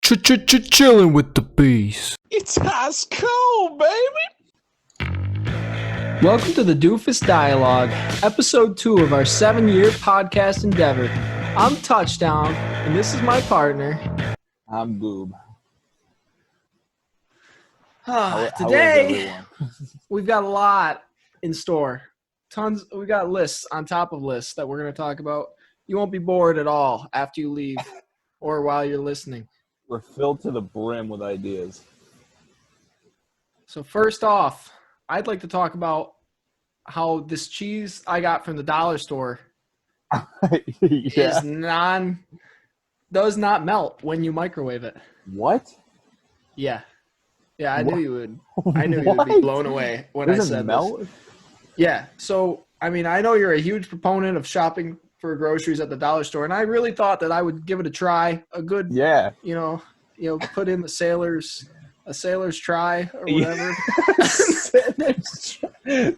Chilling with the bees. It's ice cold, baby. Welcome to the Doofus Dialogue, episode 2 of our 7-year podcast endeavor. I'm Touchdown, and this is my partner. I'm Goob. Today, we've got a lot in store. We got lists on top of lists that we're going to talk about. You won't be bored at all after you leave or while you're listening. We're filled to the brim with ideas. So first off, I'd like to talk about how this cheese I got from the dollar store does not melt when you microwave it. What? Yeah. Yeah, I knew you would. I knew you would be blown away when I said melt? This. Yeah. So, I mean, I know you're a huge proponent of shopping for groceries at the dollar store, and I really thought that I would give it a try, a good, put in a sailor's try or whatever.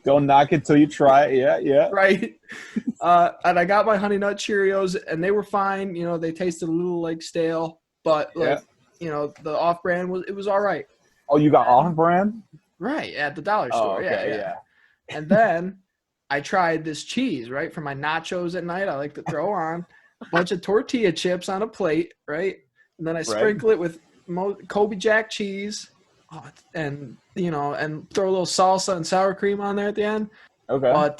Don't knock it till you try it. Yeah. Right. And I got my Honey Nut Cheerios, and they were fine. You know, they tasted a little like stale, but the off-brand was all right. Oh, you got off-brand? Right, at the dollar store. Okay, yeah. And then I tried this cheese, right, for my nachos at night. I like to throw on a bunch of tortilla chips on a plate, right? And then I sprinkle it with Kobe Jack cheese and throw a little salsa and sour cream on there at the end. Okay. But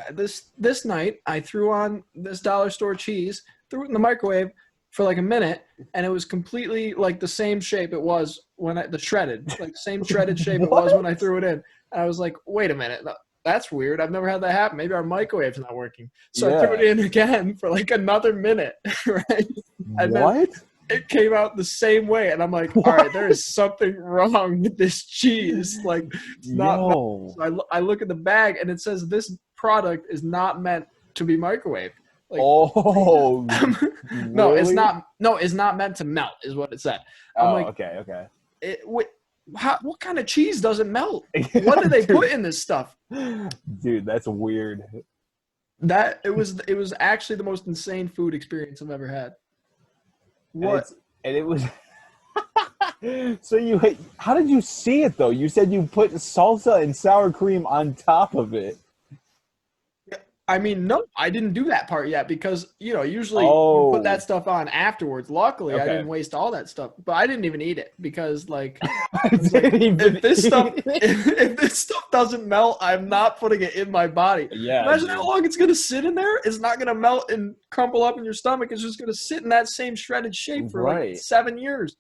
this night I threw on this dollar store cheese, threw it in the microwave for like a minute, and it was completely like the same shape it was when the shredded shape it was when I threw it in. And I was like, wait a minute, that's weird. I've never had that happen. Maybe our microwave's not working. So I threw it in again for like another minute, right? And what? It came out the same way, and I'm like, all right, there is something wrong with this cheese. Like, it's not. So I look at the bag, and it says this product is not meant to be microwaved. Like, no, really? it's not. No, it's not meant to melt, is what it said. I'm like, okay. What kind of cheese doesn't melt? What do they put in this stuff? Dude, that's weird. It was actually the most insane food experience I've ever had. What? And it was. So how did you see it though? You said you put salsa and sour cream on top of it. I mean, no, I didn't do that part yet because, usually you put that stuff on afterwards. Luckily, I didn't waste all that stuff, but I didn't even eat it because, like, if this stuff doesn't melt, I'm not putting it in my body. Yeah. Imagine how long it's going to sit in there. It's not going to melt and crumple up in your stomach. It's just going to sit in that same shredded shape for like 7 years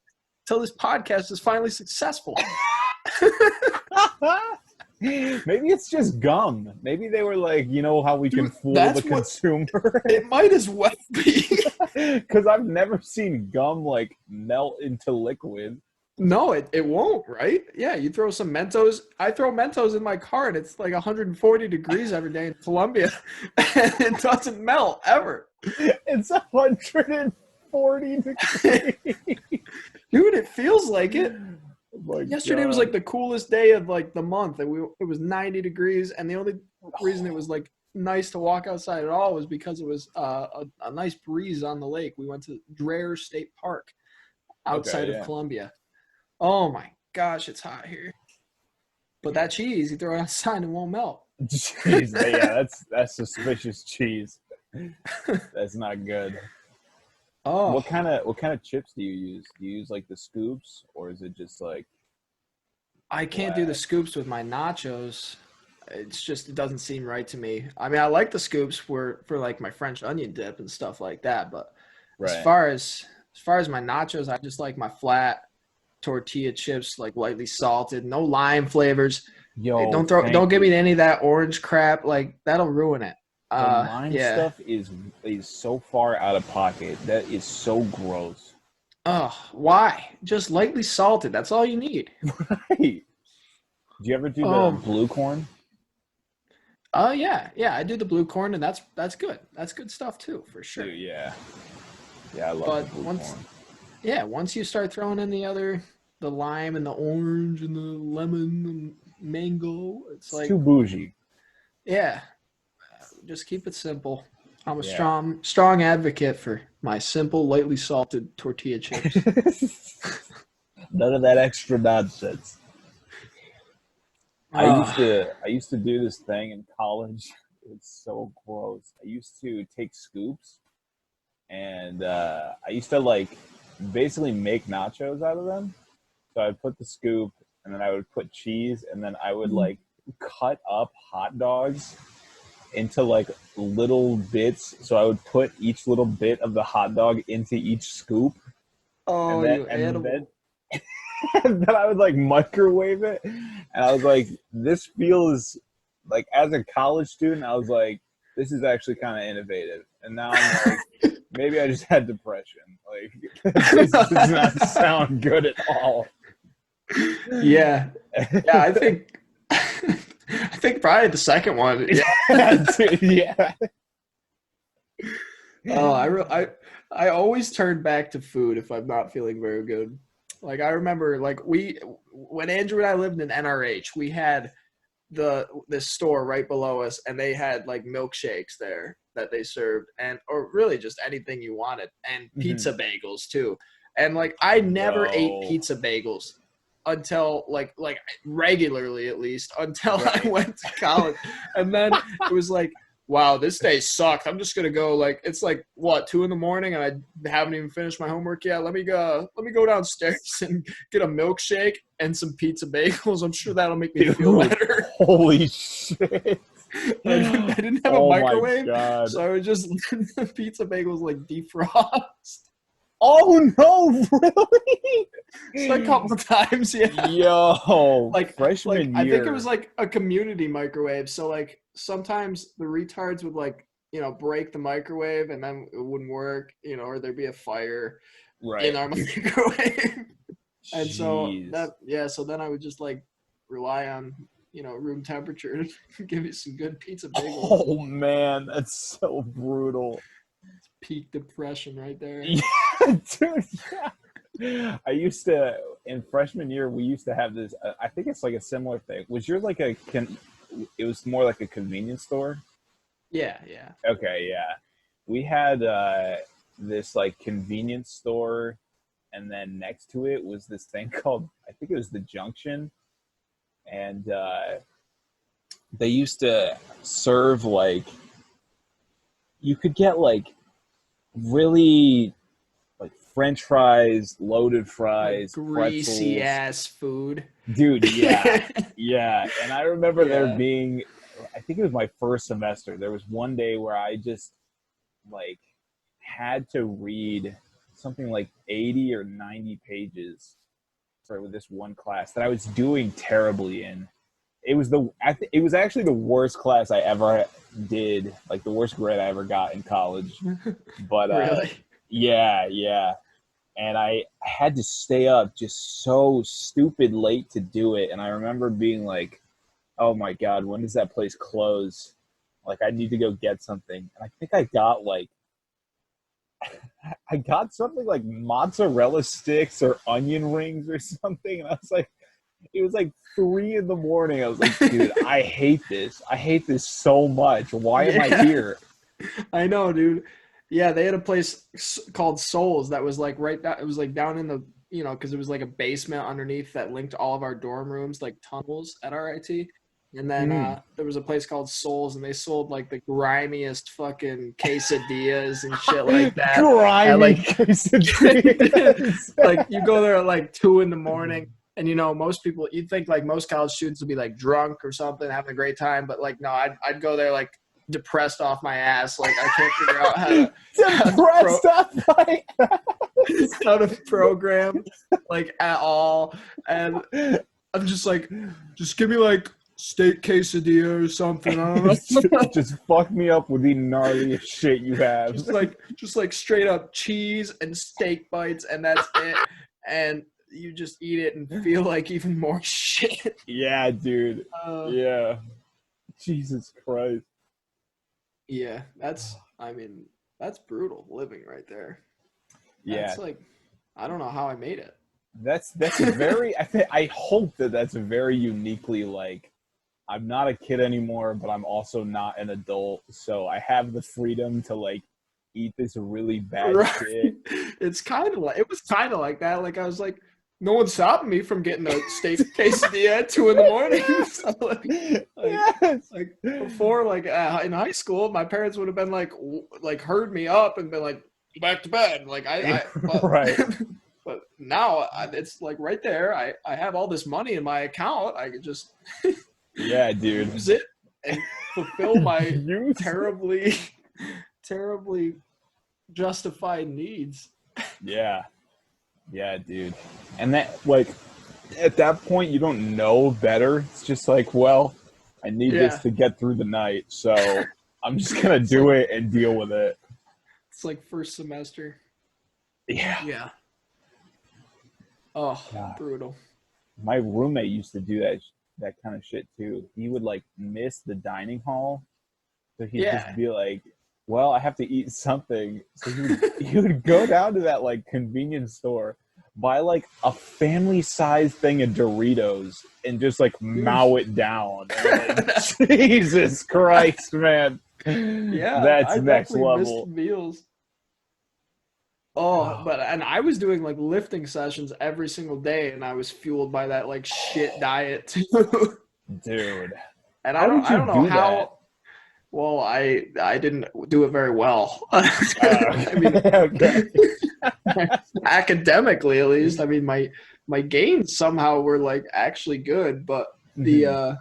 until this podcast is finally successful. Maybe it's just gum. Maybe they were like, how we can fool the consumer. It might as well be. Because I've never seen gum like melt into liquid. No, it won't, right? Yeah, you throw some Mentos. I throw Mentos in my car, and it's like 140 degrees every day in Colombia, and it doesn't melt ever. It's 140 degrees. Dude, it feels like it. Yesterday was like the coolest day of like the month, and it was 90 degrees, and the only reason it was like nice to walk outside at all was because it was a nice breeze on the lake. We went to Dreher State Park outside of Columbia. Oh my gosh, it's hot here. But that cheese, you throw it outside and it won't melt. Jeez, yeah, that's suspicious cheese. That's not good. Oh, what kind of chips do you use? Do you use like the scoops, or is it just like? I can't do the scoops with my nachos. It doesn't seem right to me. I mean, I like the scoops for like my French onion dip and stuff like that. But as far as my nachos, I just like my flat tortilla chips, like lightly salted, no lime flavors. Yo, don't give me any of that orange crap. Like that'll ruin it. The lime stuff is so far out of pocket. That is so gross. Oh, why? Just lightly salted. That's all you need. Right. Do you ever do the blue corn? Yeah. I do the blue corn, and that's good. That's good stuff too, for sure. Dude, yeah. Yeah, I love the blue corn. Yeah, once you start throwing in the lime and the orange and the lemon and mango, it's like too bougie. Yeah. Just keep it simple. I'm a Yeah. strong advocate for my simple, lightly salted tortilla chips. None of that extra nonsense. Uh, I used to do this thing in college. It's so gross. I used to take scoops and I used to like basically make nachos out of them. So I'd put the scoop and then I would put cheese and then I would like cut up hot dogs into like little bits. So I would put each little bit of the hot dog into each scoop oh, and then you and then animal. and then I would like microwave it. And I was like, this feels like as a college student, I was like, this is actually kind of innovative. And now I'm like, maybe I just had depression. Like this does not sound good at all. Yeah. Yeah, I think I think probably the second one. Yeah. Dude, yeah. Oh, I always turn back to food if I'm not feeling very good. Like I remember like when Andrew and I lived in NRH, we had this store right below us and they had like milkshakes there that they served and or really just anything you wanted and pizza bagels too. And like I never ate Yo. pizza bagels until like regularly at least until I Right. went to college. And then it was like, wow, this day sucked. I'm just gonna go like it's like what 2 a.m. and I haven't even finished my homework yet. Let me go downstairs and get a milkshake and some pizza bagels. I'm sure that'll make me feel Dude, better. holy shit. I didn't have a Oh my microwave, god. so I would just let the pizza bagels like defrost. Oh no, really? So a couple of times, yeah. Yo, Like freshman I think it was year. like a community microwave. So like sometimes the retards would like break the microwave and then it wouldn't work, or there'd be a fire in Right. our microwave. And so Jeez. so then I would just like rely on room temperature to give you some good pizza bagels. Oh man, that's so brutal. Peak depression right there. Yeah, dude. Yeah. I used to in freshman year. We used to have this. I think it's like a similar thing. Was yours like it was more like a convenience store? Yeah, yeah. Okay, yeah. We had this like convenience store, and then next to it was this thing called I think it was the Junction, and they used to serve like you could get like really like French fries, loaded Like fries, greasy pretzels. ass food. Dude, yeah, yeah. And I remember there Yeah. being, I think it was my first semester. There was one day where I just like had to read something like 80 or 90 pages for this one class that I was doing terribly in. It was actually the worst class I ever did, like the worst grade I ever got in college. But Really? yeah, yeah. And I had to stay up just so stupid late to do it. And I remember being like, oh my God, when does that place close? Like, I need to go get something. And I think I got something like mozzarella sticks or onion rings or something. And I was like, it was like 3 a.m. I was like, dude, I hate this. I hate this so much. Why am I Yeah. here? I know, dude. Yeah, they had a place called Souls that was like it was like down in the, because it was like a basement underneath that linked all of our dorm rooms, like tunnels at RIT. And then Mm. there was a place called Souls, and they sold like the grimiest fucking quesadillas and shit like that. At Grimy like, quesadillas. like you go there at like 2 a.m. And most people, you'd think like most college students would be like drunk or something, having a great time, but like no, I'd go there like depressed off my ass, like I can't figure out Depressed off my how to program like at all, and I'm just like, just give me like steak quesadilla or something. I don't know. just fuck me up with the gnarliest shit you have. just like straight up cheese and steak bites, and that's it. And you just eat it and feel like even more shit. Yeah, dude. Yeah. Jesus Christ. Yeah, that's brutal living right there. Yeah. That's like, I don't know how I made it. That's a very I hope that's a very uniquely like I'm not a kid anymore, but I'm also not an adult. So I have the freedom to like eat this really bad shit. It's kind of like, it was kind of like that. Like I was like, no one's stopping me from getting a steak quesadilla at 2 a.m. So Yes. like before, like in high school, my parents would have been like heard me up and been like, back to bed. Like but, Right. but now it's like right there. I have all this money in my account. I could just Yeah, dude. use it and fulfill my Use terribly justified needs. Yeah. Yeah, dude. And that, like, at that point, you don't know better. It's just like, well, I need this to get through the night, so I'm just going to do it and deal with it. It's like first semester. Yeah. Yeah. Oh, God. brutal. My roommate used to do that kind of shit, too. He would, like, miss the dining hall, so he'd just be like, well, I have to eat something. So he would go down to that like convenience store, buy like a family-sized thing of Doritos, and just like mow it down. Like, Jesus Christ, man! Yeah, that's I next definitely level. missed meals. Oh, and I was doing like lifting sessions every single day, and I was fueled by that like shit diet too. Dude, and I don't know how. That? Well, I didn't do it very well. I mean, academically at least. I mean, my gains somehow were like actually good, but the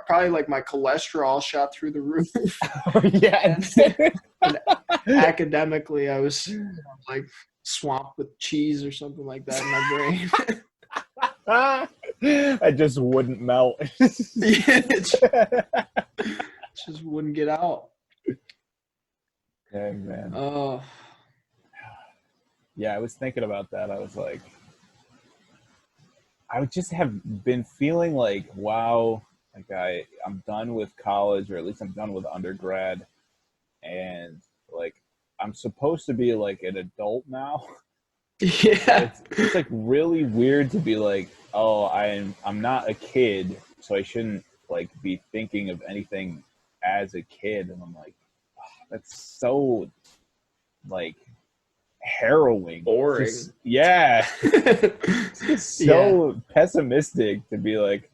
probably like my cholesterol shot through the roof. Yeah. And academically, I was like swamped with cheese or something like that in my brain. I just wouldn't melt. Just wouldn't get out. Okay, man. Oh. Yeah, I was thinking about that. I was like, I would just have been feeling like, wow, like I'm done with college, or at least I'm done with undergrad, and like I'm supposed to be like an adult now. Yeah. It's like really weird to be like, oh, I'm not a kid, so I shouldn't like be thinking of anything as a kid. And I'm like, oh, that's so like harrowing. Boring. Yeah. It's so pessimistic to be like,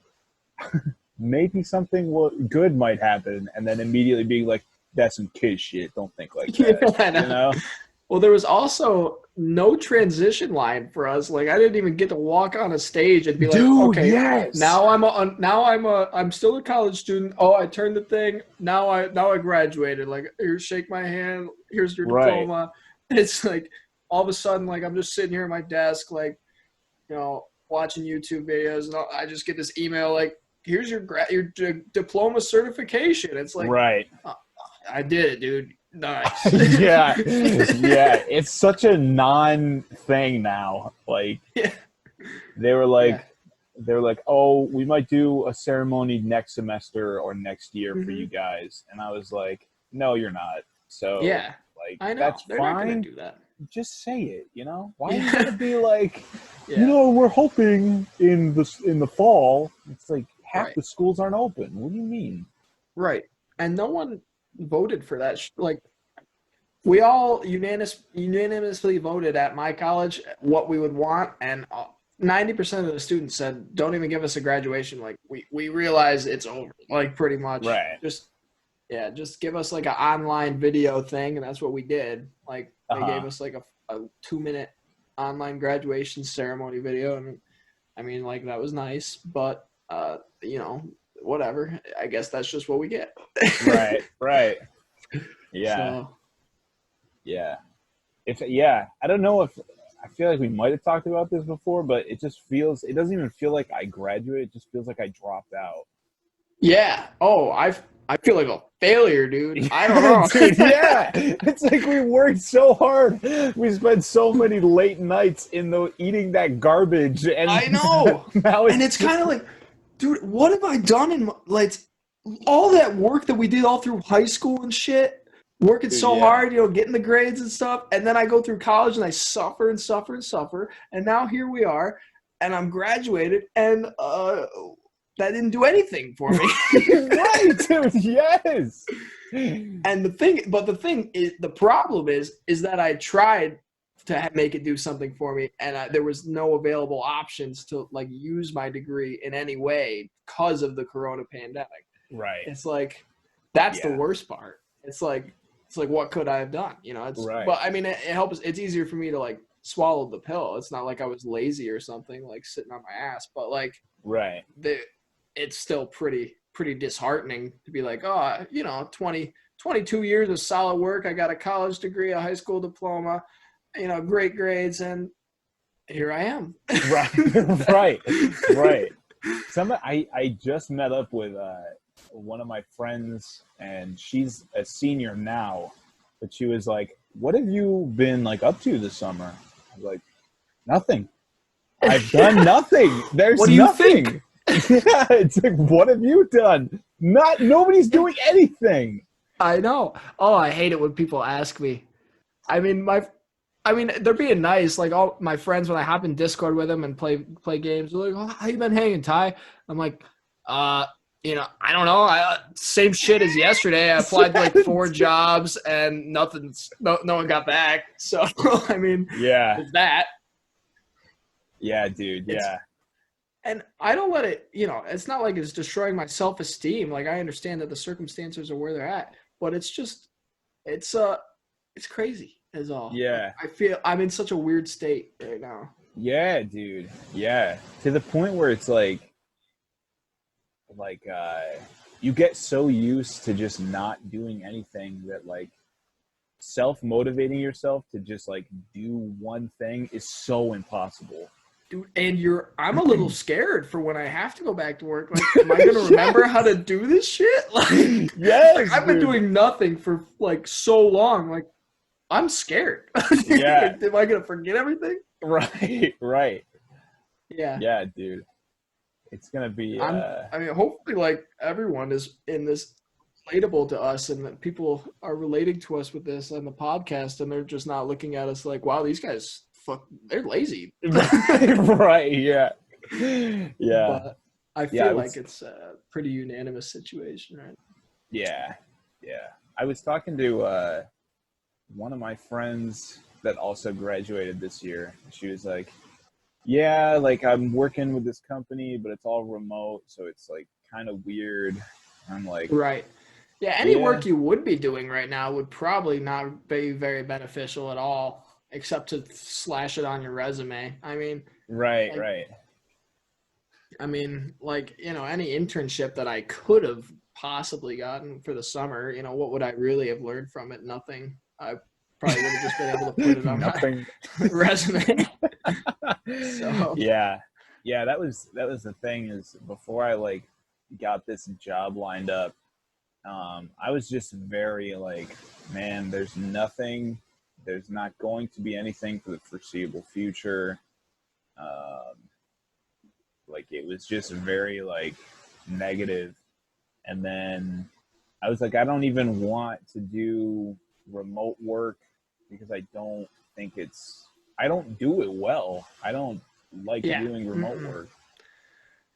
maybe something good might happen, and then immediately being like, that's some kid shit. Don't think like that. I know. You know? Well, there was also no transition line for us. Like I didn't even get to walk on a stage and be like, okay, yes. now I'm still a college student. Oh, I turned the thing. Now I graduated. Like, here, shake my hand. Here's your diploma. And it's like all of a sudden, like I'm just sitting here at my desk, like, you know, watching YouTube videos, and I just get this email like, here's your diploma certification. It's like, right. I did it, dude. Nice. Yeah. It's such a non-thing now. Like, they were like, oh, we might do a ceremony next semester or next year for you guys, and I was like, no, you're not. So like, I know. that's They're fine. not gonna do that. Just say it, you know. Why are you gonna be like, you know, we're hoping in the fall? It's like half the schools aren't open. What do you mean? Right. And no one voted for that. Like, we all unanimously voted at my college what we would want, and 90% of the students said, don't even give us a graduation. Like, we realize it's over, like, pretty much. Right. Just give us like an online video thing, and that's what we did. Like, they gave us like a 2-minute online graduation ceremony video, and I mean, like, that was nice, but you know, whatever. I guess that's just what we get. Right. Yeah. So. Yeah. I don't know if I feel like we might have talked about this before, but it doesn't even feel like I graduated. It just feels like I dropped out. Yeah. Oh, I feel like a failure, dude. I don't know. Dude, yeah. It's like we worked so hard. We spent so many late nights eating that garbage. And I know. And it's kind of like, dude, what have I done in like all that work that we did all through high school and shit? Working so hard, you know, getting the grades and stuff. And then I go through college and I suffer and suffer and suffer. And now here we are, and I'm graduated, and that didn't do anything for me. Right, dude. Yes. And the problem is that I tried to make it do something for me, and there was no available options to like use my degree in any way because of the corona pandemic. Right. It's like that's the worst part. It's like what could I have done? You know, it's right. But I mean, it helps. It's easier for me to like swallow the pill. It's not like I was lazy or something, like sitting on my ass. But like, right. It's still pretty disheartening to be like, oh, you know, 22 years of solid work. I got a college degree, a high school diploma, you know, great grades, and here I am. Right. Right. I just met up with one of my friends, and she's a senior now, but she was like, what have you been like up to this summer? I was like, nothing. I've done nothing. There's what do you nothing. Think? Yeah, it's like, what have you done? Nobody's doing anything. I know. Oh, I hate it when people ask me. I mean, they're being nice. Like all my friends, when I hop in Discord with them and play games, they're like, "Oh, how you been hanging, Ty?" I'm like, you know, I don't know. Same shit as yesterday. I applied to like 4 jobs and no one got back. So I mean, yeah, it's that. Yeah, dude. Yeah. And I don't let it, you know, it's not like it's destroying my self-esteem. Like I understand that the circumstances are where they're at, but it's just, it's crazy is all. Yeah. I feel I'm in such a weird state right now. Yeah, dude. Yeah. To the point where it's like you get so used to just not doing anything that like self-motivating yourself to just like do one thing is so impossible. Dude, and I'm a little scared for when I have to go back to work. Like, am I going to remember how to do this shit? Like, yes, like I've been doing nothing for like so long. Like, I'm scared. Yeah. Like, am I going to forget everything? Right. Yeah. Yeah, dude. It's going to be... I mean, hopefully, like, everyone is in this relatable to us and that people are relating to us with this on the podcast and they're just not looking at us like, wow, these guys... they're lazy. Right, yeah. Yeah. But I feel like it's a pretty unanimous situation, right? Yeah. I was talking to one of my friends that also graduated this year. She was like, yeah, like I'm working with this company, but it's all remote, so it's like kind of weird. I'm like, right. Yeah, any work you would be doing right now would probably not be very beneficial at all. Except to slash it on your resume. I mean, right. I mean, like, you know, any internship that I could have possibly gotten for the summer, you know, what would I really have learned from it? Nothing. I probably would have just been able to put it on my resume. So. Yeah, that was the thing is before I like got this job lined up, I was just very like, man, there's not going to be anything for the foreseeable future. Like it was just very like negative. And then I was like, I don't even want to do remote work because I don't do it well. I don't like doing remote work.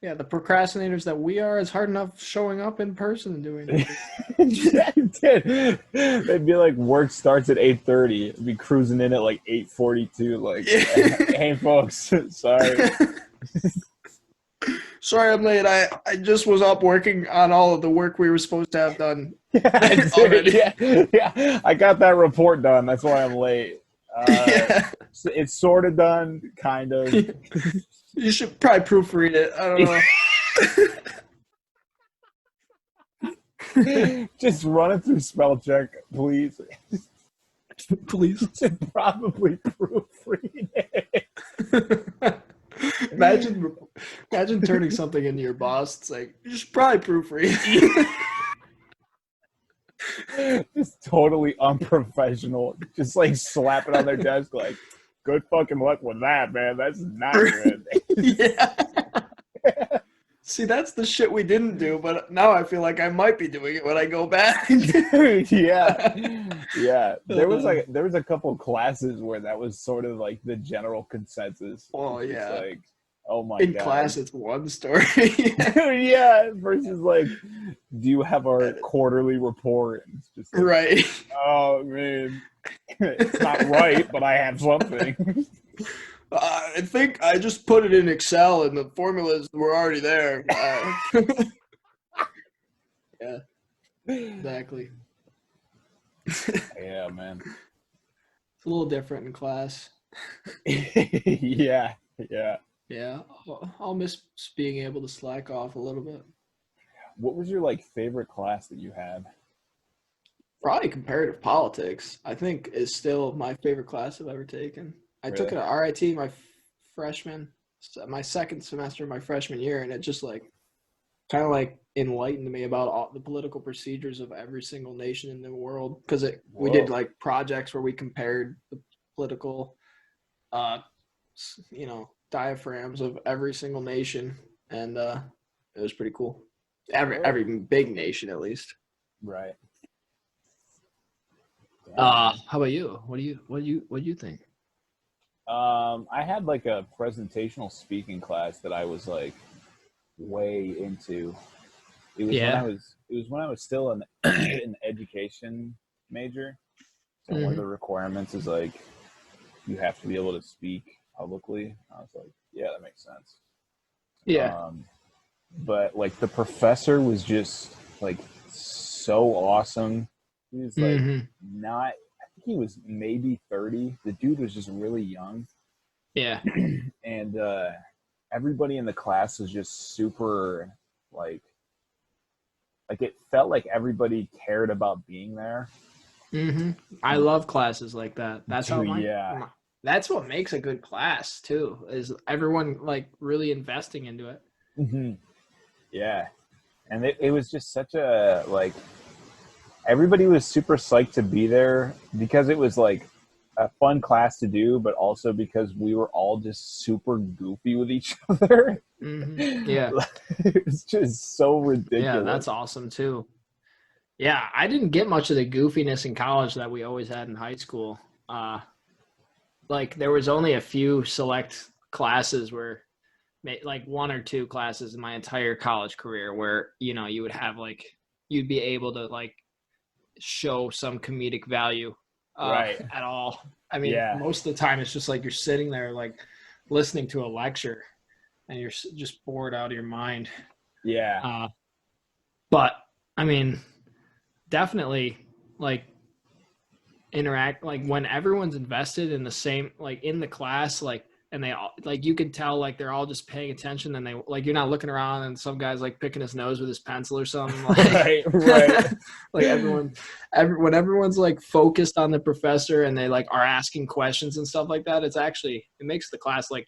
Yeah, the procrastinators that we are, it's hard enough showing up in person and doing it. Yeah, you did. They'd be like, work starts at 8:30. It'd be cruising in at like 8:42. Like, hey, folks, sorry. Sorry I'm late. I just was up working on all of the work we were supposed to have done. Yeah. I got that report done. That's why I'm late. It's sort of done, kind of. You should probably proofread it. I don't know. Just run it through spell check, please. Please. You should probably proofread it. Imagine turning something into your boss. It's like, you should probably proofread. Just totally unprofessional. Just like slap it on their desk like, good fucking luck with that, man. That's not good. Yeah. See, that's the shit we didn't do, but now I feel like I might be doing it when I go back. Yeah. There was a couple classes where that was sort of like the general consensus. Oh, yeah. Like, Oh my In God. class, it's one story. Yeah, versus like, do you have our quarterly report? And it's just like, Right. oh man, it's not right, but I have something. I think I just put it in Excel and the formulas were already there. Yeah, exactly. Yeah, man. It's a little different in class. Yeah, yeah. Yeah, I'll miss being able to slack off a little bit. What was your like favorite class that you had? Probably comparative politics, I think, is still my favorite class I've ever taken. I took Really? it at RIT my second semester of my freshman year, and it just like kind of like enlightened me about all the political procedures of every single nation in the world, because we did Whoa. like projects where we compared the political uh diaphragms of every single nation, and it was pretty cool. Whoa. Every big nation, at least. Right. Damn, man. How about you? What do you think? I had like a presentational speaking class that I was like way into. Yeah. It was when I was still an education major. So one of Hmm. the requirements is like you have to be able to speak publicly. I was like, yeah, that makes sense. Yeah. Um, but like the professor was just like so awesome. He was like Hmm. not. I think he was maybe 30. The dude was just really young, Yeah. and everybody in the class was just super like it felt like everybody cared about being there. Hmm. I love classes like that. That's how Dude, yeah. that's what makes a good class too, is everyone like really investing into it. Hmm. Yeah. And it was just such a like everybody was super psyched to be there because it was like a fun class to do, but also because we were all just super goofy with each other. Hmm. Yeah. It was just so Yeah, ridiculous. that's awesome too. Yeah, I didn't get much of the goofiness in college that we always had in high school. Uh, like there was only a few select classes where, like one or two classes in my entire college career where you would have like you'd be able to like show some comedic value Right. at all. I mean, Yeah. most of the time it's just like you're sitting there like listening to a lecture and you're just bored out of your mind. Yeah. Uh, but I mean, definitely like interact like when everyone's invested in the same like in the class, like, and they all like you could tell like they're all just paying attention, and they like you're not looking around and some guy's like picking his nose with his pencil or something like Right. Right. like when everyone's like focused on the professor and they like are asking questions and stuff like that, it makes the class like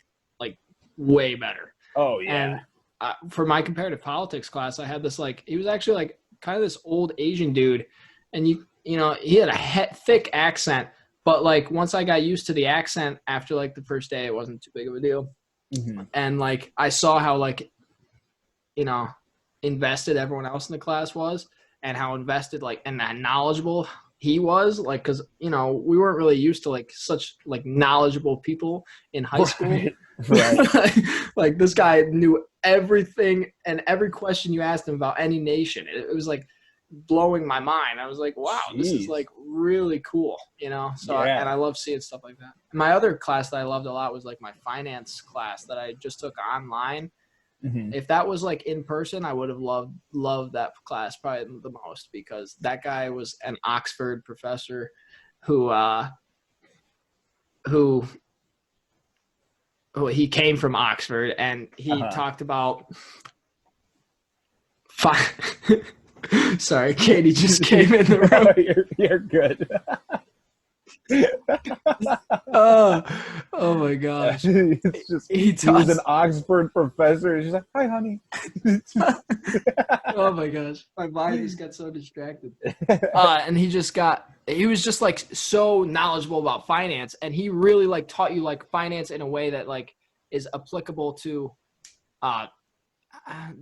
way better. Oh yeah. And for my comparative politics class, I had this like he was actually like kind of this old Asian dude, and he had a thick accent, but like once I got used to the accent after like the first day, it wasn't too big of a deal. Hmm. And like I saw how like you know invested everyone else in the class was, and how invested like and that knowledgeable he was, like because we weren't really used to like such like knowledgeable people in high school. Right. Right. Like this guy knew everything and every question you asked him about any nation. It was like blowing my mind. I was like, wow, this is Jeez. like really cool, So and Yeah. I love seeing stuff like that. My other class that I loved a lot was like my finance class that I just took online. Hmm. If that was like in person, I would have loved that class probably the most, because that guy was an Oxford professor who who he came from Oxford, and he Uh-huh. talked about sorry, Katie just came in the No, room. you're good. Oh, oh my gosh. It's just He he was an talks. Oxford professor. She's like, "Hi, honey." Oh my gosh. My mind just got so distracted. And he was just like so knowledgeable about finance, and he really like taught you like finance in a way that like is applicable to uh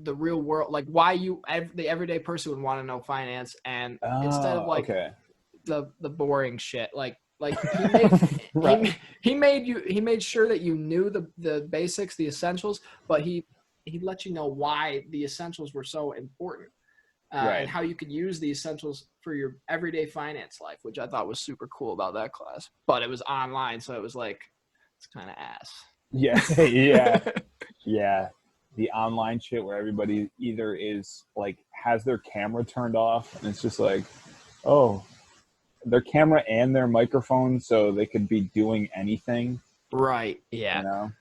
the real world, like why the everyday person would want to know finance, and instead of Oh, like okay. the boring shit, like Like he made Right. he made sure that you knew the basics, the essentials, but he let you know why the essentials were so important. And Right. how you could use the essentials for your everyday finance life, which I thought was super cool about that class. But it was online, so it was like, it's kind of Yeah. Yeah. Yeah. The online shit where everybody either is like has their camera turned off and it's just like, oh, their camera and their microphone so they could be doing anything, right. you Yeah. know?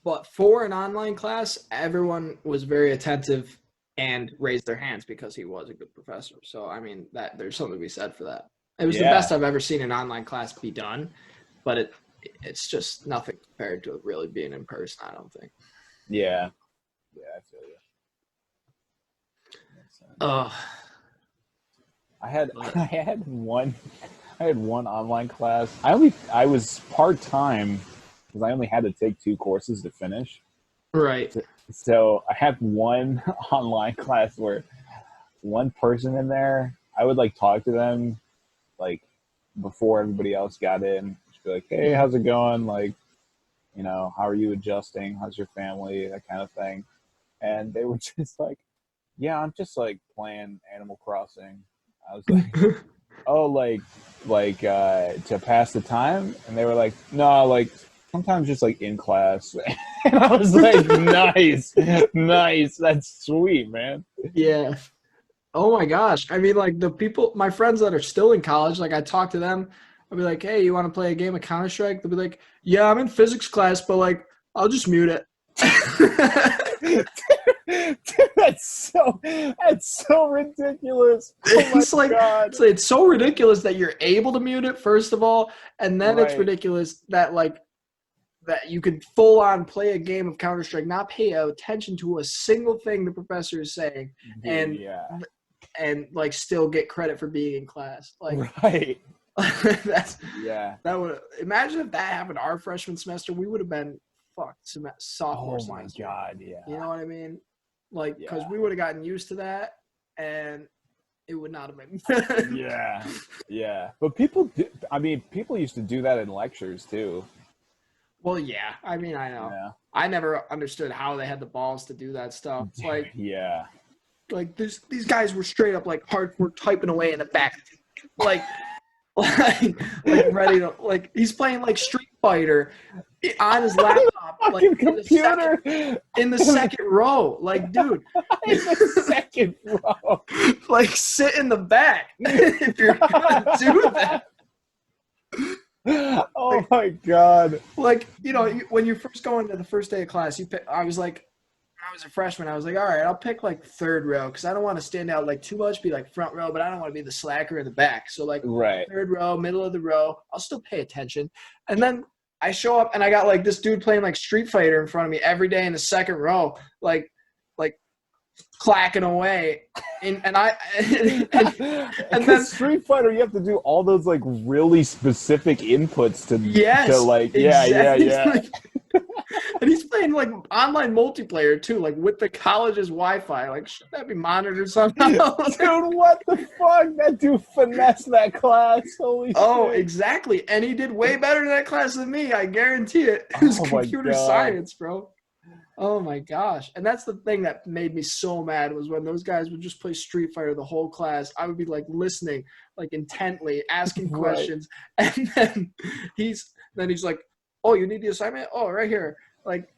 But for an online class, everyone was very attentive and raised their hands because he was a good professor. So I mean, that there's something to be said for that. It was the Yeah. best I've ever seen an online class be done, but it's just nothing compared to really being in person, I don't think. Yeah. Yeah, I feel you. Makes sense. Uh, I had but, I had one online class. I was part-time because I only had to take 2 courses to finish. right. So I had one online class where one person in there, I would like talk to them like before everybody else got in. Just be like, hey, how's it going? Like, you know, how are you adjusting? How's your family? That kind of thing. And they were just like, yeah, I'm just like playing Animal Crossing. I was like, oh, to pass the time? And they were like, no, like sometimes just like in class. And I was like, nice, nice. That's sweet, man. Yeah. Oh my gosh. I mean, like the people, my friends that are still in college, like I talk to them, I'll be like, hey, you want to play a game of Counter-Strike? They'll be like, yeah, I'm in physics class, but like, I'll just mute it. That's so ridiculous. Oh my It's like, god. it's so ridiculous that you're able to mute it, first of all. And then it's Right. ridiculous that like, that you could full on play a game of Counter-Strike, not pay attention to a single thing the professor is saying, Dude, and yeah. like still get credit for being in class. Like Right. that's Yeah. that would imagine if that happened our freshman semester, we would have been fucked sophomore Oh my semester. god, yeah. You know what I mean? Like because Yeah. we would have gotten used to that, and it would not have been. Yeah. Yeah. But people used to do that in lectures too. Well, yeah. I mean, I know. Yeah. I never understood how they had the balls to do that stuff. Like Yeah. these guys were straight up like hardcore typing away in the back, like like ready to like he's playing like Street Fighter on his laptop, like Fucking computer in the second row. Like, dude, in the second row. like sit in the back if you're gonna do that. Oh my god. Like, you know, when you first go into the first day of class, I was like, when I was a freshman, I was like, all right, I'll pick like third row because I don't want to stand out like too much, be like front row, but I don't want to be the slacker in the back. So like Right. third row, middle of the row, I'll still pay attention. And then I show up and I got like this dude playing like Street Fighter in front of me every day in the second row, like clacking away. And then Street Fighter, you have to do all those like really specific inputs to like exactly. yeah. And he's playing like online multiplayer too, like with the college's Wi-Fi. Like, should that be monitored somehow? Dude, what the fuck? That dude finessed that class. Holy shit. Exactly. And he did way better in that class than me. I guarantee it. It was computer science, bro. Oh my gosh. And that's the thing that made me so mad was when those guys would just play Street Fighter the whole class. I would be like listening, like intently, asking questions. And then he's like, oh, you need the assignment? Oh, right here. Like,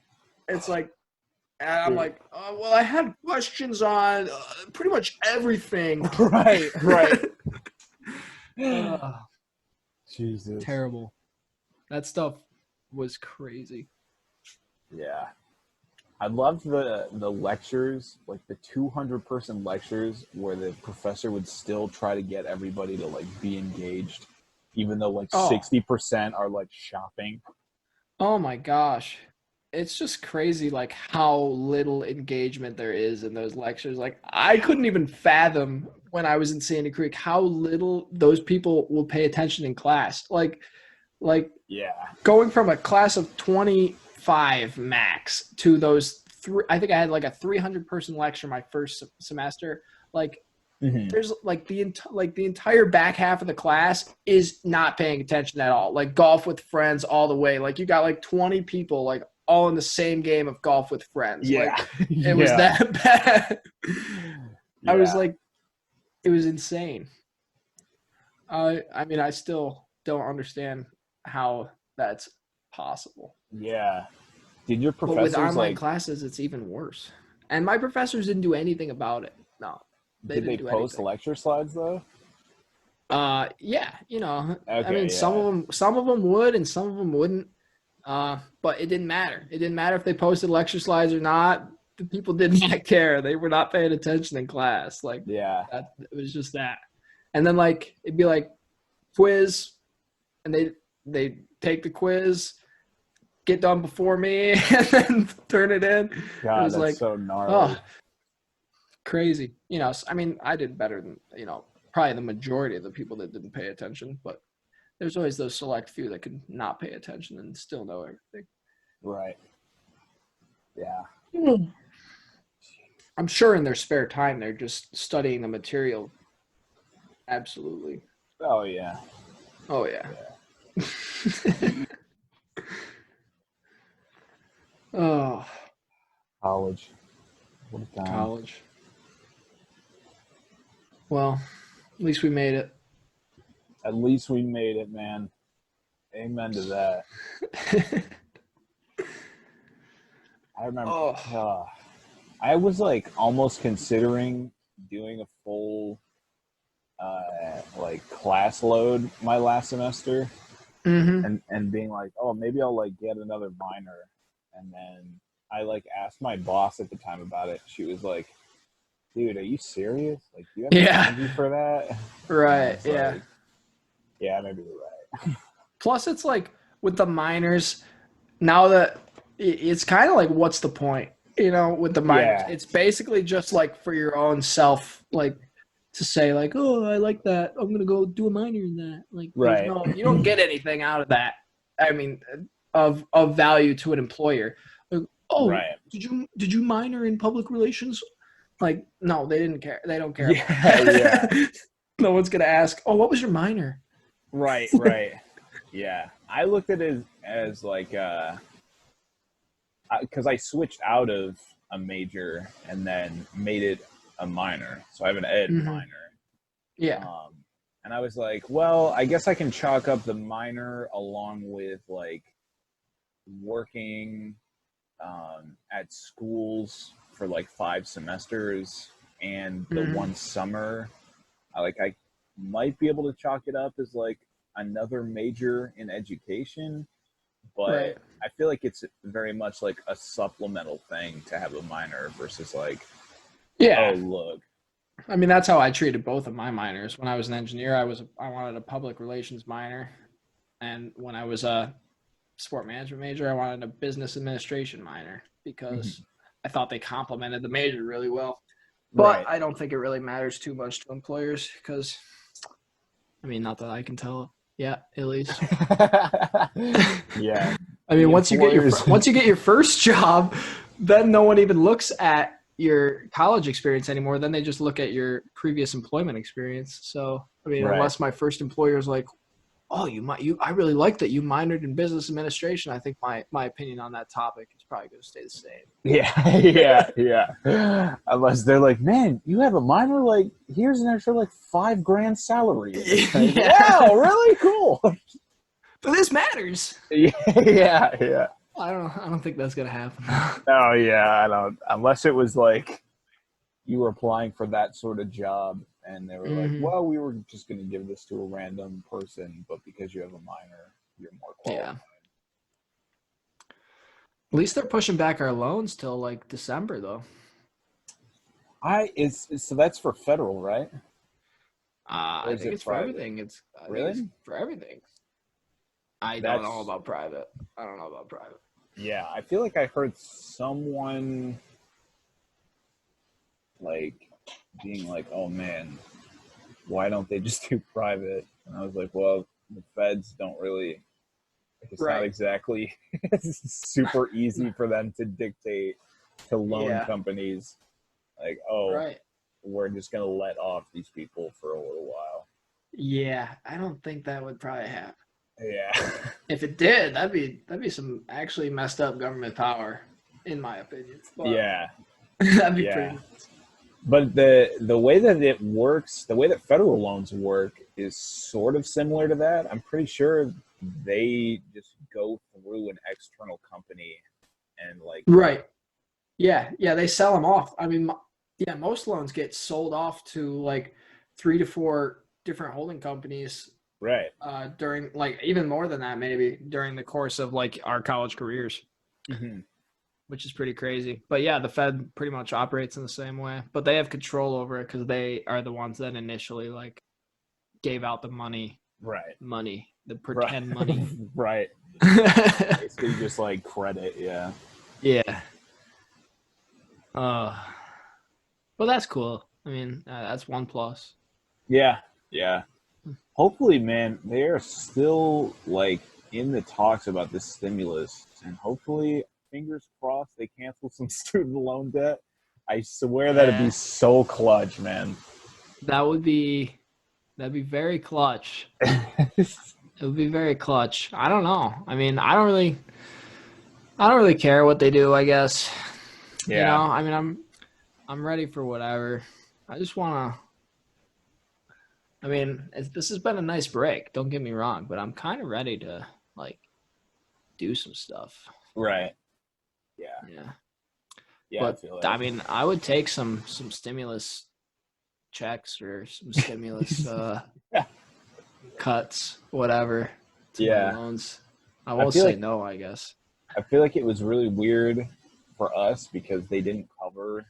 it's like, and I'm like, oh, well, I had questions on pretty much everything. Right. Jesus. Terrible. That stuff was crazy. Yeah. I loved the lectures, like the 200-person lectures where the professor would still try to get everybody to like be engaged, even though like 60% are like shopping. Oh my gosh. It's just crazy like how little engagement there is in those lectures. Like I couldn't even fathom when I was in Sandy Creek how little those people will pay attention in class. Like yeah. Going from a class of 25 max to those I think I had like a 300-person lecture my first semester. Like there's like the entire back half of the class is not paying attention at all. Like golf with friends all the way. Like you got like 20 people like all in the same game of golf with friends. Yeah. Like it was that bad. Yeah. I was like, it was insane. I mean, I still don't understand how that's possible. Yeah. Did your But with professors online classes, it's even worse. And my professors didn't do anything about it. No, did they didn't do post anything. lecture slides though? Yeah, you know, Okay, I mean, some of them would, and some of them wouldn't. But it didn't matter. It didn't matter if they posted lecture slides or not. The people did not care. They were not paying attention in class. Like, yeah. it was just that. And then like it'd be like quiz, and they take the quiz, get done before me, and then turn it in. God, it was that's like so gnarly. Oh, crazy. You know, I mean, I did better than, you know, probably the majority of the people that didn't pay attention, but there's always those select few that could not pay attention and still know everything. Right. Yeah. I'm sure in their spare time they're just studying the material. Absolutely. Oh yeah. Oh yeah. Oh, College. What a time. college. Well, at least we made it. At least we made it, man. Amen to that. I remember. I was like almost considering doing a full like class load my last semester, and being like, oh, maybe I'll like get another minor. And then I like asked my boss at the time about it. She was like, dude, are you serious? Like, do you have energy for that? Right. Yeah. Like, yeah, maybe you're right. Plus, it's like with the minors, now that it's kind of like, what's the point? You know, with the minors, it's basically just like for your own self, like to say like, oh, I like that. I'm going to go do a minor in that. Like, right. No, you don't get anything out of that. I mean, of value to an employer. Like, oh, right. Did you minor in public relations? Like, no, they didn't care. They don't care. Yeah. No one's going to ask, oh, what was your minor? Right. Yeah. I looked at it as like, because I switched out of a major and then made it a minor. So I have an ed minor. Yeah. And I was like, well, I guess I can chalk up the minor along with like working at schools for like 5 semesters and the one summer. I might be able to chalk it up as like another major in education, but I feel like it's very much like a supplemental thing to have a minor versus like, oh, look. I mean, that's how I treated both of my minors. When I was an engineer, I wanted a public relations minor, and when I was a sport management major, I wanted a business administration minor because I thought they complemented the major really well. But I don't think it really matters too much to employers because, I mean, not that I can tell. Yeah, at least. Yeah. I mean, once you get your first job, then no one even looks at your college experience anymore. Then they just look at your previous employment experience. So, I mean, unless my first employer is like, oh, I really like that you minored in business administration. I think my opinion on that topic is probably going to stay the same. Yeah. Unless they're like, man, you have a minor, like, here's an extra like $5,000 salary. Like, wow, really cool. But this matters. Yeah. I don't think that's gonna happen. Oh yeah, I don't. Unless it was like you were applying for that sort of job, and they were like, "Well, we were just gonna give this to a random person, but because you have a minor, you're more qualified." Yeah. At least they're pushing back our loans till like December, though. So that's for federal, right? I think it's for everything. It's for everything. I don't know about private. Yeah, I feel like I heard someone like being like, "Oh man, why don't they just do private?" And I was like, "Well, the feds don't really. It's not exactly super easy for them to dictate to loan companies, like, oh, we're just gonna let off these people for a little while. Yeah, I don't think that would probably happen. Yeah. If it did, that'd be some actually messed up government power, in my opinion. But Yeah. that'd be Yeah. pretty. But the way that it works, the way that federal loans work is sort of similar to that. I'm pretty sure they just go through an external company and like Right. Yeah. Yeah. They sell them off. I mean, yeah, most loans get sold off to like 3 to 4 different holding companies right. during, like, even more than that, maybe during the course of like our college careers, Mm-hmm. which is pretty crazy. But yeah, the Fed pretty much operates in the same way, but they have control over it because they are the ones that initially like gave out the money, the pretend money. Right. Basically just like credit, yeah. Yeah. Well, that's cool. I mean, that's one plus. Yeah. Yeah. Hopefully, man, they are still like in the talks about this stimulus, and hopefully, fingers crossed, they cancel some student loan debt. I swear that'd be so clutch, man. That'd be very clutch. It would be very clutch. I don't know. I mean, I don't really care what they do, I guess. Yeah. You know, I mean, I'm ready for whatever. I just want to. I mean, this has been a nice break. Don't get me wrong, but I'm kind of ready to like do some stuff. Right. Yeah. Yeah. Yeah. But I feel that. I mean, I would take some stimulus checks or some stimulus cuts, whatever, to my loans. I won't say like, no, I guess. I feel like it was really weird for us because they didn't cover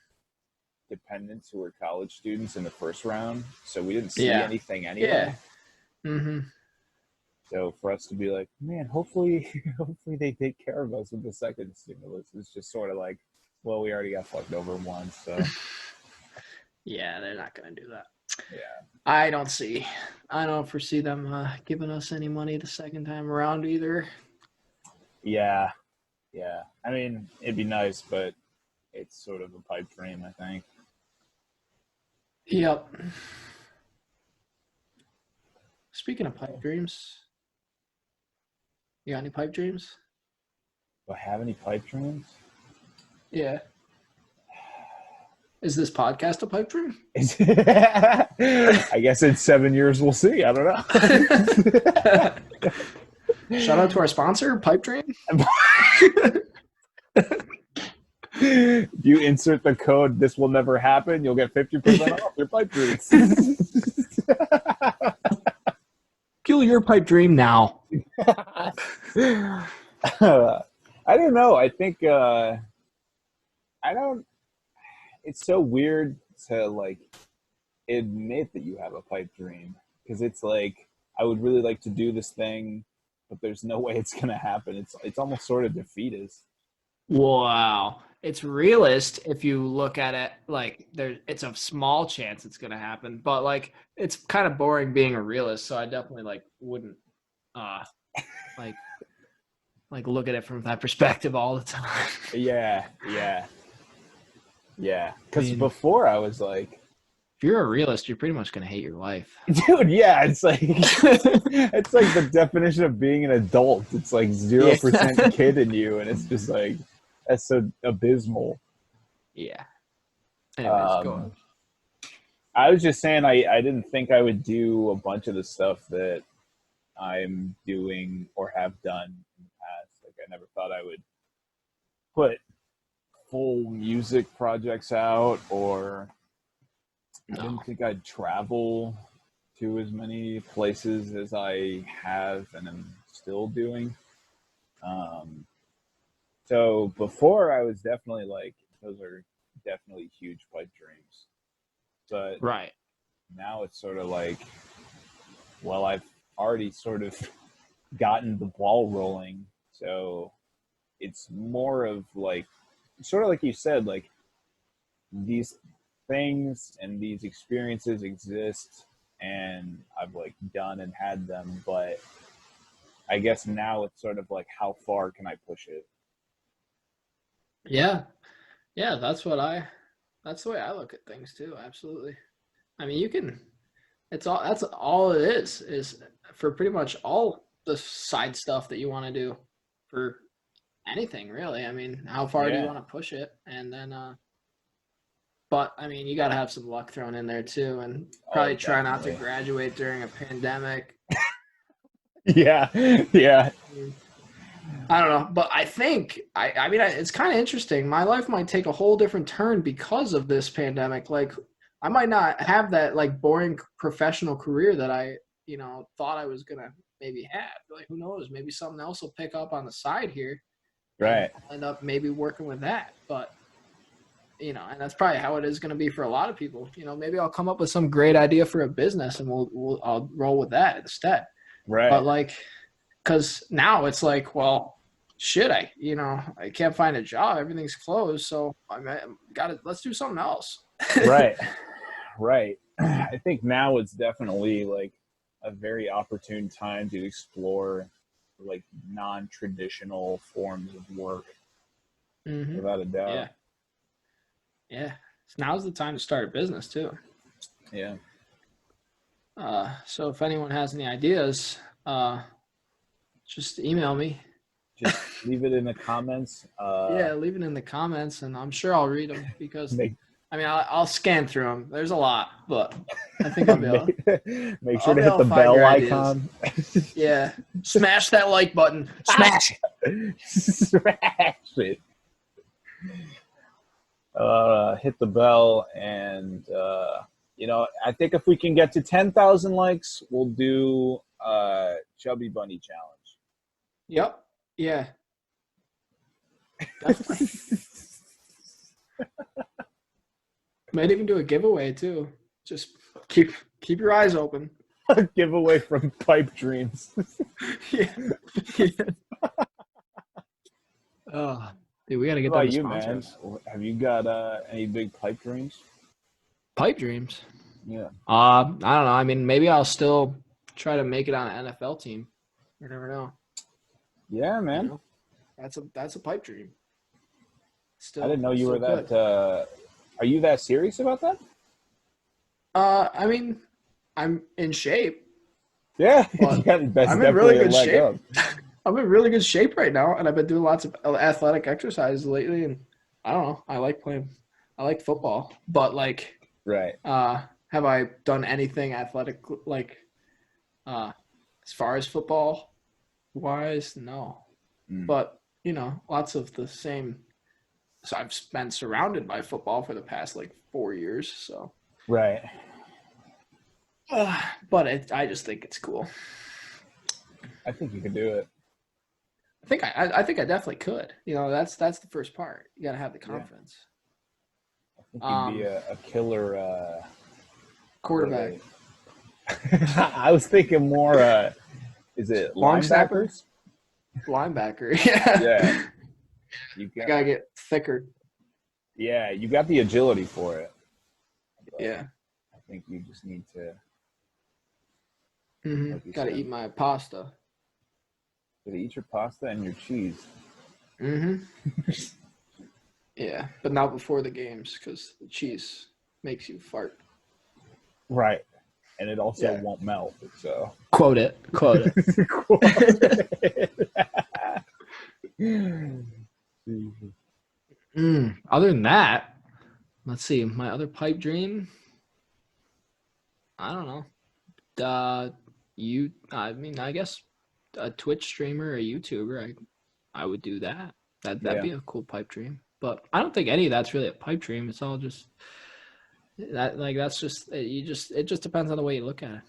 dependents who were college students in the first round, so we didn't see anything anyway. Yeah. Mm-hmm. So for us to be like, man, hopefully they take care of us with the second stimulus, it's just sort of like, well, we already got fucked over once, so. Yeah, they're not gonna do that. Yeah. I don't foresee them giving us any money the second time around either. Yeah. Yeah. I mean, it'd be nice, but it's sort of a pipe dream, I think. Yep. Speaking of pipe dreams, you got any pipe dreams? Do I have any pipe dreams? Yeah. Is this podcast a pipe dream? I guess in 7 years we'll see. I don't know. Shout out to our sponsor, Pipe Dream. If you insert the code "this will never happen," you'll get 50% off your pipe dreams. Kill your pipe dream now. I don't know. I think I don't. It's so weird to like admit that you have a pipe dream because it's like I would really like to do this thing, but there's no way it's gonna happen. It's almost sort of defeatist. Wow. It's realist if you look at it like it's a small chance it's gonna happen, but like it's kind of boring being a realist, so I definitely like wouldn't like look at it from that perspective all the time. Yeah. Because before I was like, if you're a realist, you're pretty much gonna hate your life. Dude, yeah, it's like the definition of being an adult. It's like 0% kid in you, and it's just like that's so abysmal. Yeah. Anyways, go on. I was just saying I didn't think I would do a bunch of the stuff that I'm doing or have done in the past. Like I never thought I would put full music projects out, or I didn't think I'd travel to as many places as I have and am still doing. So before I was definitely like, those are definitely huge pipe dreams. But now it's sort of like, well, I've already sort of gotten the ball rolling. So it's more of like, sort of like you said, like these things and these experiences exist and I've like done and had them, but I guess now it's sort of like, how far can I push it? Yeah, that's what I That's the way I look at things too. Absolutely. I mean, you can. That's all it is for pretty much all the side stuff that you want to do for anything really. I mean, how far do you Yeah. want to push it? And then, but I mean, you got to have some luck thrown in there too, and probably try not to definitely. graduate during a pandemic. Yeah. Yeah. I don't know, but I think I mean it's kind of interesting. My life might take a whole different turn because of this pandemic. Like I might not have that like boring professional career that I, thought I was gonna maybe have. Like who knows? Maybe something else will pick up on the side here, and Right. I'll end up maybe working with that. But and that's probably how it is going to be for a lot of people. Maybe I'll come up with some great idea for a business, and I'll roll with that instead. Right. But like, because now it's like, well, shit, I can't find a job. Everything's closed, so let's do something else. Right. Right. I think now it's definitely like a very opportune time to explore like non-traditional forms of work, Mm-hmm. without a doubt. Yeah. Yeah. So now's the time to start a business too. Yeah. So if anyone has any ideas, just email me. Just leave it in the comments. Yeah, leave it in the comments, and I'm sure I'll read them because Make, I'll scan through them. There's a lot, but I think I'll be able. make I'll sure to be hit able the to find bell your icon. Yeah, smash that like button. Smash it. Smash it. Hit the bell, and I think if we can get to 10,000 likes, we'll do Chubby Bunny challenge. Yep. Yeah. Definitely. Might even do a giveaway too. Just keep your eyes open. Giveaway from Pipe Dreams. Yeah. Oh, dude, we gotta get What them about to you, sponsor man? us. Have you got any big pipe dreams? Pipe dreams. Yeah. I don't know. I mean, maybe I'll still try to make it on an NFL team. You never know. Yeah, man. That's a pipe dream. Still, I didn't know you were good. that. Are you that serious about that? I mean, I'm in shape. Yeah, that's I'm in really good leg shape. up. I'm in really good shape right now, and I've been doing lots of athletic exercises lately. And I don't know. I like football, but like, Right. have I done anything athletic like, as far as football wise? No, but lots of the same. So I've been surrounded by football for the past like 4 years. So Right. but I just think it's cool. I think you could do it. I think I definitely could. That's the first part. You got to have the confidence. I think you'd be a killer quarterback. I was thinking more. Is it Long linebackers? Linebacker. Yeah. Yeah. You gotta get thicker. Yeah, you got the agility for it. But yeah. I think you just need to. Mm-hmm. Got to eat my pasta. Gotta eat your pasta and your cheese. Mm-hmm. Yeah, but not before the games because the cheese makes you fart. Right, and it also won't melt. So quote it. Quote it. Other than that, let's see. My other pipe dream. I don't know. I guess a Twitch streamer, a YouTuber. I would do that. That'd be a cool pipe dream. But I don't think any of that's really a pipe dream. It's all just that. Like that's just it just depends on the way you look at it.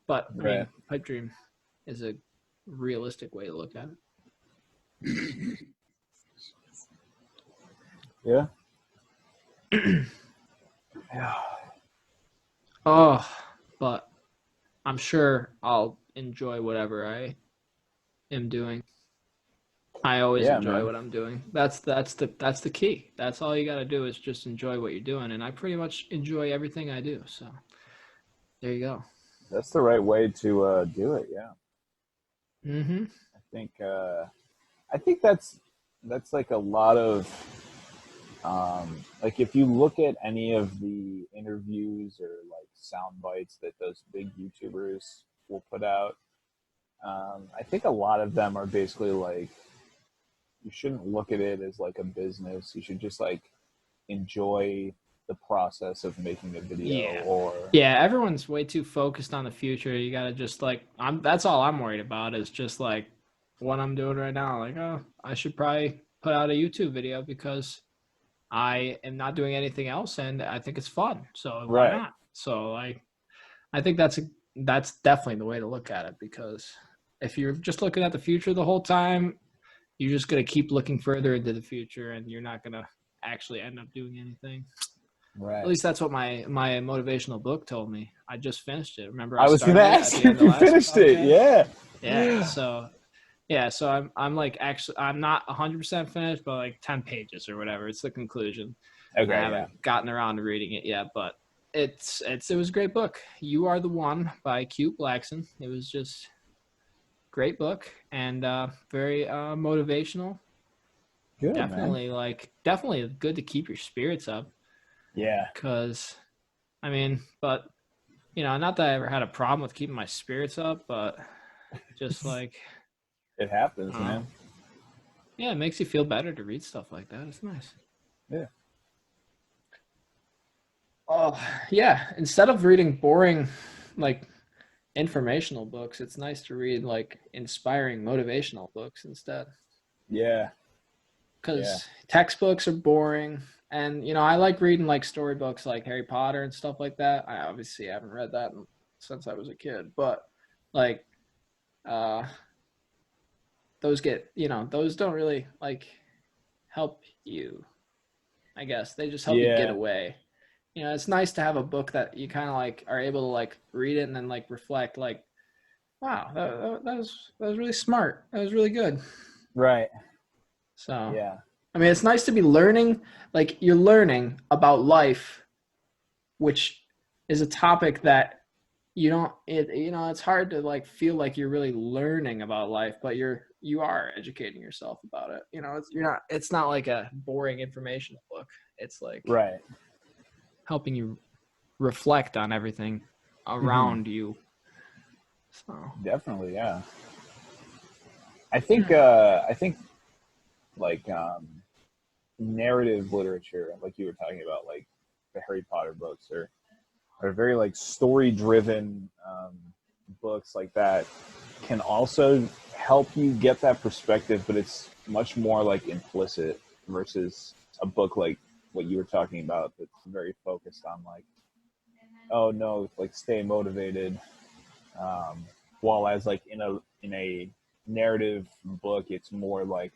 But I mean, pipe dream is a realistic way to look at it. Yeah. Oh, but I'm sure I'll enjoy whatever I am doing. I always enjoy what I'm doing. That's the key. That's all you got to do is just enjoy what you're doing, and I pretty much enjoy everything I do. So there you go. That's the right way to do it. Yeah. Mm-hmm. I think that's like a lot of Like if you look at any of the interviews or like sound bites that those big YouTubers will put out, I think a lot of them are basically like, you shouldn't look at it as like a business. You should just like enjoy the process of making a video. Yeah. Or Yeah, everyone's way too focused on the future. You gotta just like, that's all I'm worried about is just like what I'm doing right now. Like, oh, I should probably put out a YouTube video because I am not doing anything else and I think it's fun. So why Right. not? So I think that's definitely the way to look at it, because if you're just looking at the future the whole time, you're just gonna keep looking further into the future and you're not gonna actually end up doing anything. right. At least that's what my motivational book told me. I just finished it. Remember, I was going to ask you if you finished it. Yeah. Yeah. So I'm like, actually, I'm not 100% finished, but like 10 pages or whatever. It's the conclusion. Okay. I haven't gotten around to reading it yet, but it was a great book. You Are the One by Cute Blackson. It was just great book and very motivational. Good, Definitely, man. definitely good to keep your spirits up. Yeah. Because, I mean, but, not that I ever had a problem with keeping my spirits up, but just like. It happens, man. Yeah, it makes you feel better to read stuff like that. It's nice. Yeah. Oh, yeah. Instead of reading boring, like, informational books, it's nice to read, like, inspiring, motivational books instead. Yeah. Because textbooks are boring. And, I like reading, like, storybooks like Harry Potter and stuff like that. I obviously haven't read that since I was a kid. But, like, those those don't really, like, help you, I guess. They just help you get away. It's nice to have a book that you kind of, like, are able to, like, read it and then, like, reflect, like, wow, that was really smart. That was really good. Right. So, yeah. I mean, it's nice to be learning, like you're learning about life, which is a topic that it's hard to like feel like you're really learning about life, but you are educating yourself about it. It's not like a boring informational book. It's like helping you reflect on everything around you. So definitely, yeah. I think like narrative literature, like you were talking about, like the Harry Potter books, are very like story driven books like that, can also help you get that perspective, but it's much more like implicit versus a book like what you were talking about that's very focused on like, oh no, like stay motivated, while as like in a narrative book it's more like,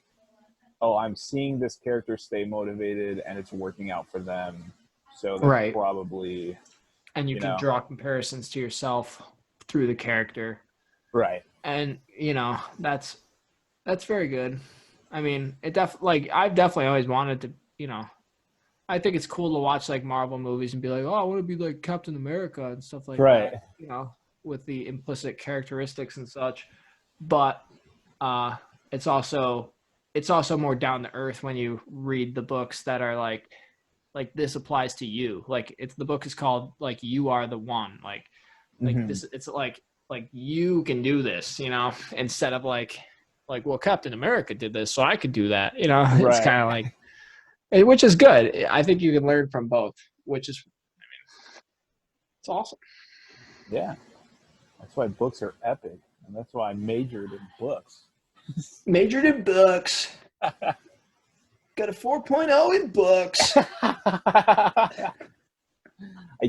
oh, I'm seeing this character stay motivated and it's working out for them, so that's probably, and you can draw comparisons to yourself through the character, right? And that's very good. I mean, I've definitely always wanted to, I think it's cool to watch like Marvel movies and be like, oh, I want to be like Captain America and stuff like that, with the implicit characteristics and such. But it's also more down to earth when you read the books that are like this applies to you. Like the book is called like You Are the One. Like this, it's like you can do this, instead of like, well, Captain America did this, so I could do that. It's kind of like, which is good. I think you can learn from both, which is, it's awesome. Yeah. That's why books are epic. And that's why I majored in books. Majored in books. Got a 4.0 in books. I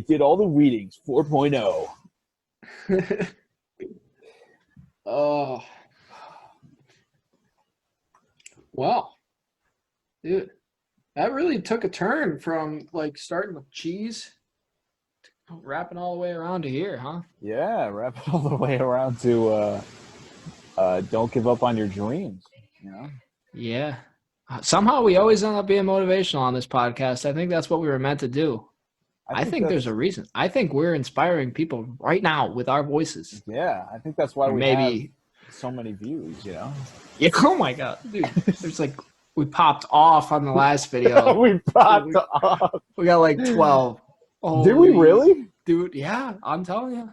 did all the readings, 4.0. Oh. Well, dude, that really took a turn from like starting with cheese to wrapping all the way around to here, huh? Yeah, wrap it all the way around to don't give up on your dreams, Yeah. Somehow we always end up being motivational on this podcast. I think that's what we were meant to do. I think there's a reason. I think we're inspiring people right now with our voices. Yeah, I think that's why we have so many views, Yeah, oh my God, dude. There's like we popped off on the last video. We popped off. We got like 12. Did we really? Dude, yeah, I'm telling you.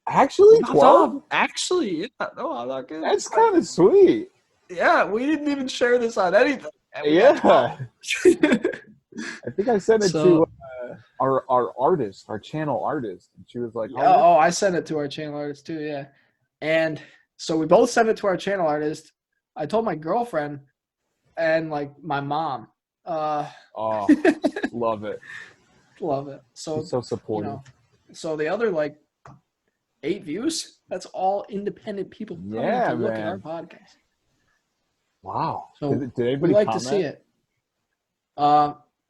Actually, 12? Actually, yeah. No, I'm not kidding. That's kind of sweet. Yeah, we didn't even share this on anything. Yeah. I think I sent it to our artist, our channel artist. And she was like, oh, I sent it to our channel artist too, yeah. And so we both sent it to our channel artist. I told my girlfriend and like my mom. Oh, love it. Love it. So she's so supportive. So the other like 8 views, that's all independent people coming to look at our podcast. Wow. So did anybody like comment? to see it.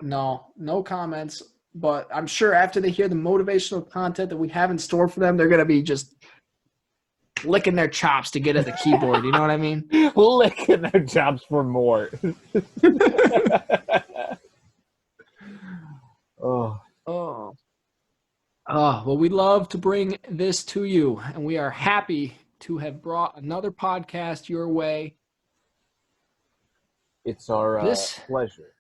No comments, but I'm sure after they hear the motivational content that we have in store for them, they're going to be just licking their chops to get at the keyboard. You know what I mean? Licking their chops for more. Well, we love to bring this to you, and we are happy to have brought another podcast your way. It's our pleasure.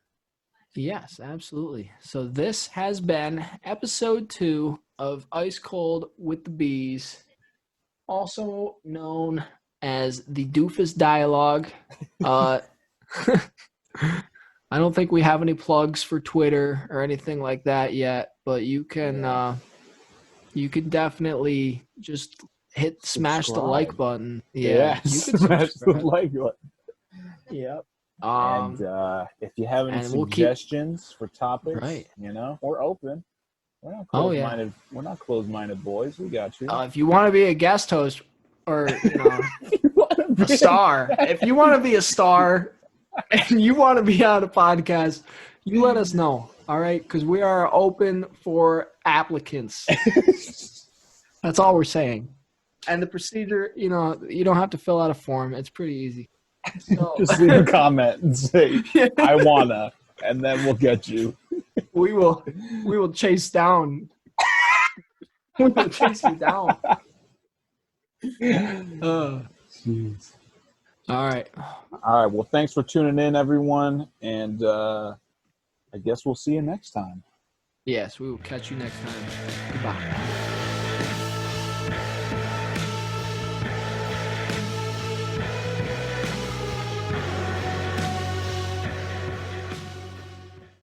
Yes, absolutely. So this has been episode 2 of Ice Cold with the Bees, also known as the Doofus Dialogue. I don't think we have any plugs for Twitter or anything like that yet, but you can definitely just smash the like button. Yeah, you can smash the like button. Yep. And if you have any suggestions for topics, right, we're open. We're not closed-minded. We're not closed-minded boys. We got you. If you want to be a guest host or a star, if you want to be a star and you want to be on a podcast, you let us know. All right, because we are open for applicants. That's all we're saying. And the procedure, you don't have to fill out a form. It's pretty easy. So, just leave a comment and say, I wanna, and then we'll get you. We will chase down. We will chase you down. Jeez. All right. Well, thanks for tuning in, everyone. And I guess we'll see you next time. Yes, we will catch you next time. Goodbye.